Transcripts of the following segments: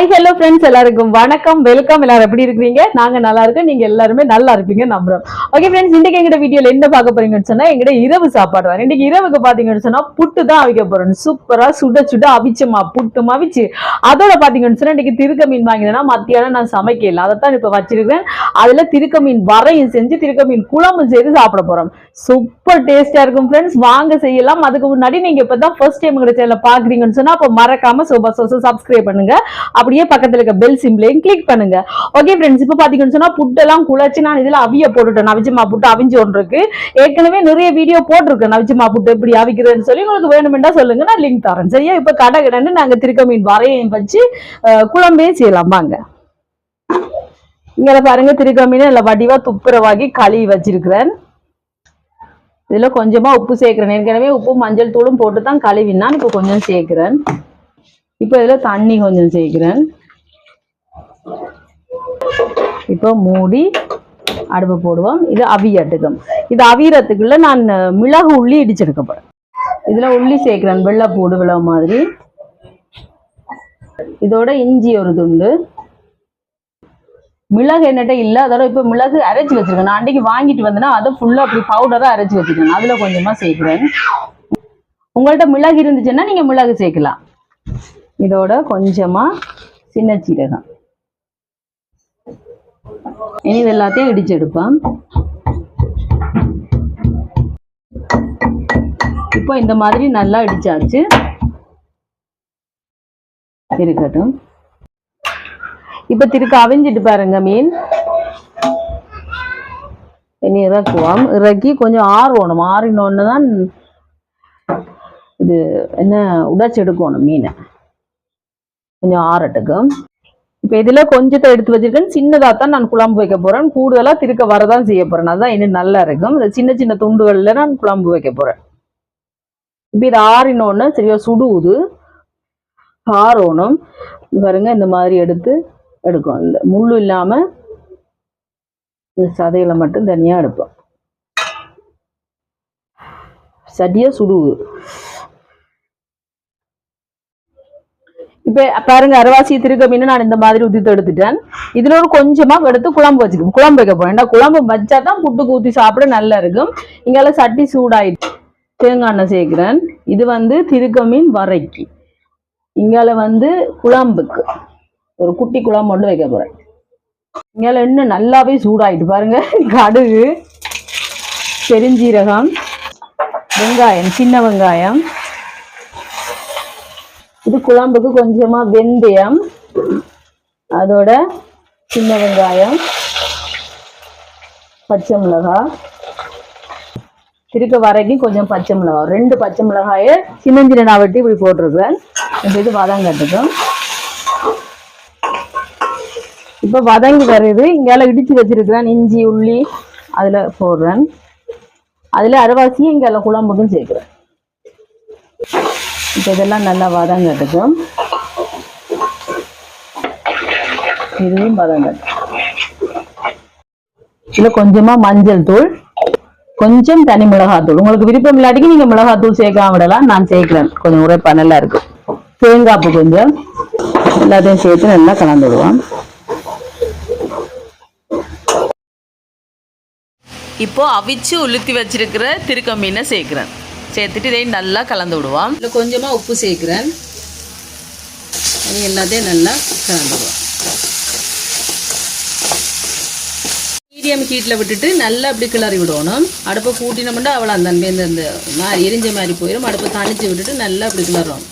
Hi hello friends, எல்லாருக்கும் வணக்கம், welcome. எல்லாரும் எப்படி இருக்கீங்க? நாங்க நல்லா இருக்கோம், நீங்க எல்லாருமே நல்லா இருப்பீங்க நம்புறோம். ஓகே ஃப்ரெண்ட்ஸ், இன்னைக்கு எங்கிட்ட வீடியோல என்ன பார்க்க போறீங்கன்னு சொன்னா எங்கிட்ட இரவு சாப்பாடு தான். இன்னைக்கு இரவுக்கு பாத்தீங்கன்னு சொன்னா புட்டு தான் அவிக்க போறோம். சூப்பரா சுட சுட அவிச்சமா புட்டு அவிச்சு அதோட பாத்தீங்கன்னு சொன்னா இன்னைக்கு திருக்க மீன் வாங்கினா மத்தியானம் நான் சமைக்கல, அதைத்தான் இப்ப வச்சிருக்கேன். அதுல திருக்க மீன் வரையும் செஞ்சு திருக்க மீன் குழம்பு செய்து சாப்பிட போறோம். சூப்பர் டேஸ்டா இருக்கும் ஃப்ரெண்ட்ஸ், வாங்க செய்யலாம். அதுக்கு முன்னாடி நீங்க இப்பதான் ஃபர்ஸ்ட் டைம் எங்க சேனலை பாக்குறீங்கன்னு சொன்னா அப்ப மறக்காம சப்ஸ்கிரைப் பண்ணுங்க, அப்படியே பக்கத்துல இருக்க பெல் சிம்பிளையும் கிளிக் பண்ணுங்க. ஓகே ஃப்ரெண்ட்ஸ், இப்போ பாத்தீங்கன்னு சொன்னா புட்டெல்லாம் குழச்சி நான் இதுல அவிய போட்டுட்டேன். நவிச்சமா புட்டு அவிஞ்சு ஒன்று இருக்கு, ஏற்கனவே நிறைய வீடியோ போட்டிருக்கேன் நவிச்சமா புட்டு எப்படி அவிக்கிறதுன்னு சொல்லி. உங்களுக்கு வேணுமெண்டா சொல்லுங்க, நான் லிங்க் தரேன். சரியா? இப்ப கடை கடைன்னு நாங்க திருக்க மீன் வரையும் வச்சு குழம்பையும் செய்யலாம் வாங்க. இங்க பாருங்க, திருக்க மீன் இல்ல வடிவா துப்புரவாகி கழுவி வச்சிருக்கிறேன். இதுல கொஞ்சமா உப்பு சேர்க்கிறேன். ஏற்கனவே உப்பு மஞ்சள் தூளும் போட்டு தான் கழுவினான், இப்போ கொஞ்சம் சேர்க்கிறேன். இப்போ இதுல தண்ணி கொஞ்சம் சேர்க்கிறேன். இப்போ மூடி அடுப்பு போடுவோம். இது அவியட்டுக்கும். இது அவியறதுக்குள்ள நான் மிளகு உள்ளி இடிச்செடுக்க போறேன். இதுல உள்ளி சேர்க்கிறேன், வெள்ளை பூடு விளவு மாதிரி. இதோட இஞ்சி ஒரு துண்டு. மிளகு என்னட்ட இல்ல, அதோட இப்ப மிளகு அரைச்சி வச்சிருக்கேன். நான் அன்றைக்கு வாங்கிட்டு வந்தேன்னா அதை ஃபுல்லா அப்படி பவுடரா அரைச்சி வச்சிருக்கேன். அதுல கொஞ்சமா சேர்க்கிறேன். உங்கள்ட்ட மிளகு இருந்துச்சுன்னா நீங்க மிளகு சேர்க்கலாம். இதோட கொஞ்சமா சின்ன சீரகம். இனி இது எல்லாத்தையும் இடிச்செடுப்போம். இப்போ இந்த மாதிரி நல்லா இடிச்சாச்சு, இருக்கட்டும். இப்ப திருக்க அவிஞ்சிட்டு பாருங்க மீன். இனி இறக்குவோம். இறக்கி கொஞ்சம் ஆறணும். ஆறினோன்னு தான் இது என்ன உடைச்சு எடுக்கணும் மீனை. கொஞ்சம் ஆறட்டுக்கும். இப்ப இதுல கொஞ்சத்தை எடுத்து வச்சிருக்கேன். சின்னதா தான் நான் குழம்பு வைக்க போறேன். கூடுதலா திருக்க வரதான் செய்ய போறேன். அதுதான் இன்னும் நல்லா இருக்கும். சின்ன சின்ன துண்டுகள்ல நான் குழம்பு வைக்க போறேன். இப்ப இது ஆறினோன்னு சரியா சுடுவுது, ஆறணும். பாருங்க, இந்த மாதிரி எடுக்கும். இந்த முள்ளு இல்லாம இந்த சதையில மட்டும் தனியா எடுப்போம். சரியா சுடுவு. இப்ப பாருங்க, அரைவாசி திருக்க மீன் நான் இந்த மாதிரி உதித்து எடுத்துட்டேன். இதுல ஒரு கொஞ்சமா எடுத்து குழம்பு வச்சுக்கணும். குழம்பு வைக்க போறேன். குழம்பு வச்சாதான் புட்டு ஊத்தி சாப்பிட நல்லா இருக்கும். இங்கால சட்டி சூடாயிட்டு தேங்காய் எண்ணெய் சேர்க்கிறேன். இது திருக்க மீன் வரைக்கு. இங்கால குழம்புக்கு ஒரு குட்டி குழம்பு ஒன்று வைக்க போறேன். இங்கால இன்னும் நல்லாவே சூடாயிட்டு பாருங்க. கடுகு, பெருஞ்சீரகம், வெங்காயம், சின்ன வெங்காயம். இது குழம்புக்கு கொஞ்சமா வெந்தயம், அதோட சின்ன வெங்காயம், பச்சை மிளகாய். திருக்க வரைக்கும் கொஞ்சம் பச்சை மிளகாய், 2 பச்சை மிளகாயை சின்ன சின்ன வெட்டி இப்படி போட்டிருக்கிறேன். இது வதங்கட்டுக்கும். இப்ப வதங்கி வருது. இங்கால இடிச்சு வச்சிருக்கிறேன் இஞ்சி உள்ளி, அதுல போடுறேன். அதுல அரைவாசியும் இங்கால குழம்புக்கும் சேர்க்கிறேன். இப்போ இதெல்லாம் நல்லா வதங்கட்டுக்கும். இதுவும் வதங்கட்டும். இதுல கொஞ்சமா மஞ்சள் தூள், கொஞ்சம் தனி மிளகாத்தூள். உங்களுக்கு விருப்பம் இல்லாட்டிக்கு நீங்க மிளகாத்தூள் சேர்க்காம விடலாம். நான் சேர்க்கிறேன், கொஞ்சம் உரைப்பா நல்லா இருக்கு. தேங்காய்ப்பு கொஞ்சம், எல்லாத்தையும் சேர்த்து நல்லா கலந்து விடுவோம். இப்போ அவிச்சு உளுத்தி வச்சிருக்கிற திருக்க மீனை சேர்க்கிறேன். சேர்த்துட்டு இதையும் நல்லா கலந்து விடுவோம். இதில் கொஞ்சமாக உப்பு சேர்க்கிறேன். எல்லாத்தையும் நல்லா கலந்து விடுவோம். மீடியம் ஹீட்டில் விட்டுட்டு நல்லா அப்படி கிளறி விடணும். அடுப்பை கூட்டினோம்னா அவ்வளோ அந்த இந்த மாதிரி எரிஞ்ச மாதிரி போயிடும். அடுப்பை தணிச்சு விட்டுட்டு நல்லா அப்படி கிளறணும்.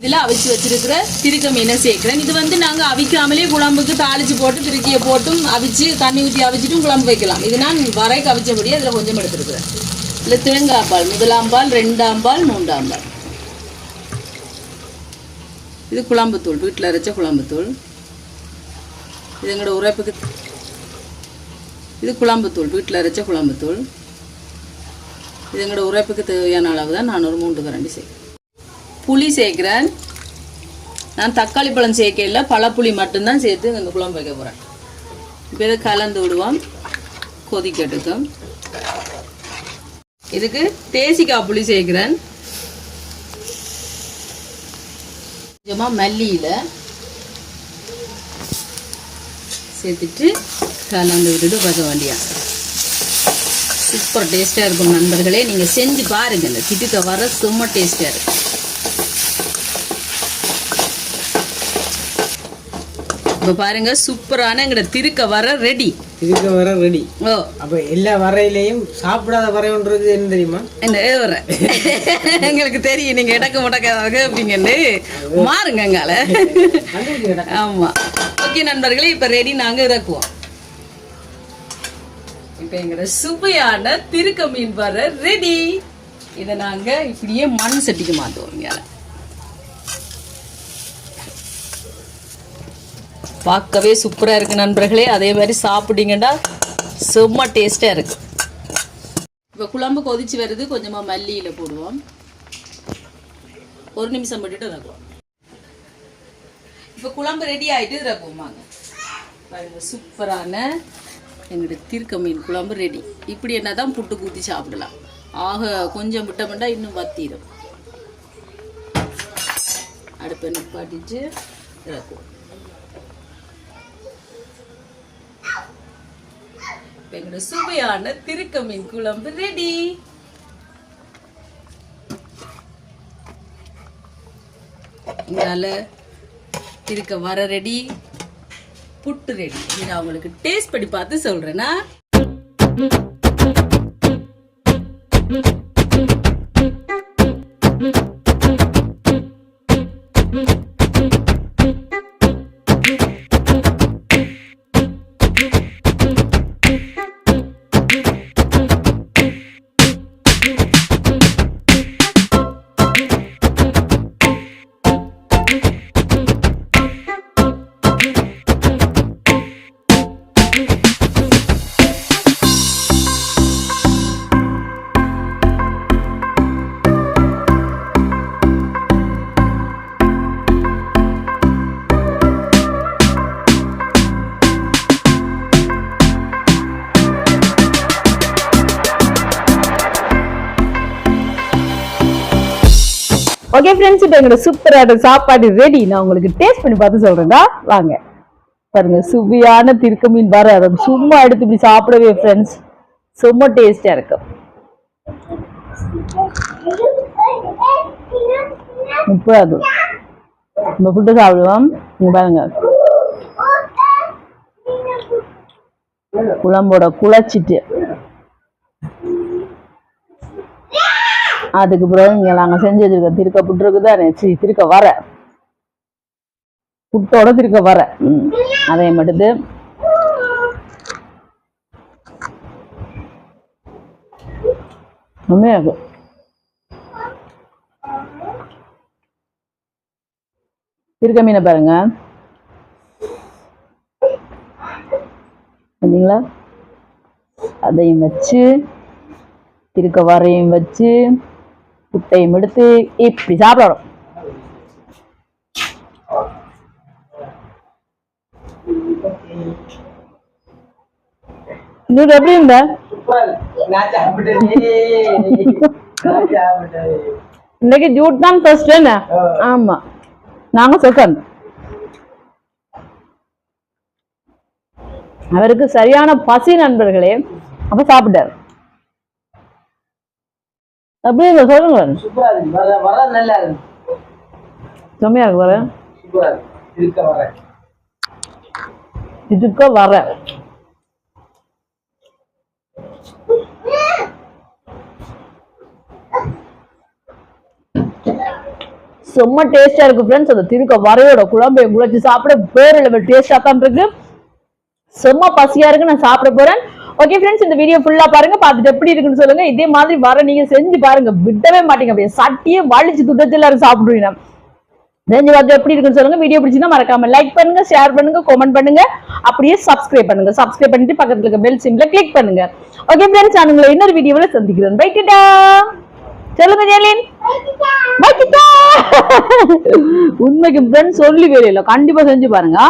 இதில் அவிச்சு வச்சிருக்கிற திருக்க மீனை சேர்க்கிறேன். இது நாங்கள் அவிக்காமலே குழம்புக்கு தாளிச்சு போட்டு திருக்கியை போட்டும் அவிச்சு தண்ணி ஊற்றி அவிச்சிட்டும் குழம்பு வைக்கலாம். இது நான் வரைக்கு அவிச்சபடியே அதில் கொஞ்சம் எடுத்துருக்குறேன். இல்லை தேங்காய் பால், 1ஆம் பால், 2ஆம் பால், 3ஆம் பால். இது குழம்புத்தூள், வீட்டில் அரைச்ச குழம்புத்தூள். இது எங்களோட உரைப்புக்கு. இது குழம்புத்தூள், வீட்டில் அரைச்ச குழம்புத்தூள். இது எங்களோட உரைப்புக்கு தேவையான அளவு தான். நான் ஒரு 3 கரண்டி சேர்க்கிறேன். புளி சேர்க்கிறேன். நான் தக்காளி பழம் சேர்க்கல, பழப்புளி மட்டும்தான் சேர்த்து இந்த குழம்பு வைக்க போகிறேன். இப்போ இதை கலந்து விடுவோம், கொதிக்கட்டுக்கும். இதுக்கு தேசிக்காய் புளி சேர்க்கிறேன். கொஞ்சமாக மல்லியில் சேர்த்துட்டு கலந்து விட்டுட்டு பார்க்க வேண்டியா. சூப்பர் டேஸ்ட்டாக இருக்கும் நண்பர்களே. நீங்கள் செஞ்சு பாருங்கள். இந்த திட்டுக்க வர செம்ம டேஸ்ட்டாக இருக்கும். இப்போ பாருங்க, சூப்பரான எங்கட திருக்க வர ரெடி. திருக்க வர ரெடி. ஓ, அப்போ எல்லா வரையிலையும் சாப்பிடாத வரைன்றது என்ன தெரியுமா? என்ன வர எங்களுக்கு தெரியும். நீங்கள் இடக்க முடக்க கேட்பீங்கன்னு மாறுங்கங்கால. ஆமாம். ஓகே நண்பர்களே, இப்போ ரெடி. நாங்கள் இறக்குவோம். இப்போ எங்களோட சுவையான திருக்க மீன் வர ரெடி. இதை நாங்கள் இப்படியே மண் சட்டிக்கு மாற்றுவோம். இங்கே பார்க்கவே சூப்பராக இருக்குது நண்பர்களே. அதே மாதிரி சாப்பிட்டீங்கன்னா செம்ம டேஸ்ட்டாக இருக்குது. இப்போ குழம்பு கொதிச்சு வருது. கொஞ்சமாக மல்லியில் போடுவோம். 1 நிமிஷம் விட்டுட்டு இறக்குவோம். இப்போ குழம்பு ரெடி ஆகிட்டு இறக்குவோம். வாங்க பாருங்க, சூப்பரான எங்களுடைய திருக்க மீன் குழம்பு ரெடி. இப்படி என்ன தான் புட்டு கூத்தி சாப்பிடலாம். ஆக கொஞ்சம் விட்டோம்னா இன்னும் வத்திடும். அடுப்பை நிப்பாட்டிட்டு இறக்குவோம். எங்களோட சுவையான திருக்க மீன் குழம்பு ரெடி. இதால திருக்க வர ரெடி, புட்டு ரெடி. நான் உங்களுக்கு டேஸ்ட் பண்ணி பார்த்து சொல்றேன்னா. ஓகே ஃப்ரெண்ட்ஸ், இப்போ எங்களோட சூப்பரான சாப்பாடு ரெடி. நான் உங்களுக்கு டேஸ்ட் பண்ணி பார்த்து சொல்றேன்டா. வாங்க பாருங்க, சுவையான திருக்க மீன் வர. அதை சும்மா எடுத்து இப்படி சாப்பிடவே ஃப்ரெண்ட்ஸ் செம்ம டேஸ்டா இருக்கும். இப்போ அது நம்ம புட்டு சாப்பிடுவோம். பாருங்க, குழம்போட குழச்சிட்டு அதுக்கு பிறகு இங்க நாங்க செஞ்சு வச்சிருக்க திருக்க புட்டு இருக்குதானே, திருக்க வர புட்டோட திருக்க வர அதை மட்டுது உண்மையாகும். திருக்க மீனை பாருங்க, பார்த்தீங்களா? அதையும் வச்சு திருக்க வரையும் வச்சு புட்டையும் எடுத்து இப்படி சாப்பிடணும். இன்னும் எப்படி இருந்த இன்னைக்கு ஜூட் தான் ஃபர்ஸ்ட். ஆமா, நாங்க செகண்ட். அவருக்கு சரியான பசி நண்பர்களே. அப்ப சாப்பிட்டாரு. அப்படி சொல்லுங்க. செம்மையா இருக்கு வர. இதுக்கு வர செம்ம டேஸ்டா இருக்கு ஃப்ரெண்ட்ஸ். அந்த திருக்க வரையோட குழம்பை குழச்சி சாப்பிட வேற லெவல் டேஸ்டா தான் இருக்கு. செம்ம பசியா இருக்கு. நான் சாப்பிட போறேன். ஓகே ஃப்ரெண்ட்ஸ், இந்த வீடியோ ஃபுல்லா பாருங்க. பார்த்துட்டு எப்படி இருக்குன்னு சொல்லுங்க. இதே மாதிரி வர நீங்க செஞ்சு பாருங்க, விடவே மாட்டீங்க. அப்படியே சட்டியே வலிச்சு துட்டச்சு எல்லாரும் சாப்பிடுவீங்க. செஞ்சு பார்த்து எப்படி இருக்குன்னு சொல்லுங்க. வீடியோ பிடிச்சிருந்தா மறக்காம லைக் பண்ணுங்க, ஷேர் பண்ணுங்க, கமெண்ட் பண்ணுங்க. அப்படியே சப்ஸ்கிரைப் பண்ணுங்க. சப்ஸ்கிரைப் பண்ணிட்டு பக்கத்துல இருக்க பெல் சிம்ல கிளிக் பண்ணுங்க. ஓகே ஃப்ரெண்ட்ஸ், நான் உங்களை இன்னொரு வீடியோல சந்திக்கிறேன். பை டாடா. சொல்லுங்க ஜெயலின். பை டாடா. உண்மைக்கு ஃப்ரெண்ட்ஸ் சொல்லி வேலையில கண்டிப்பா செஞ்சு பாருங்க.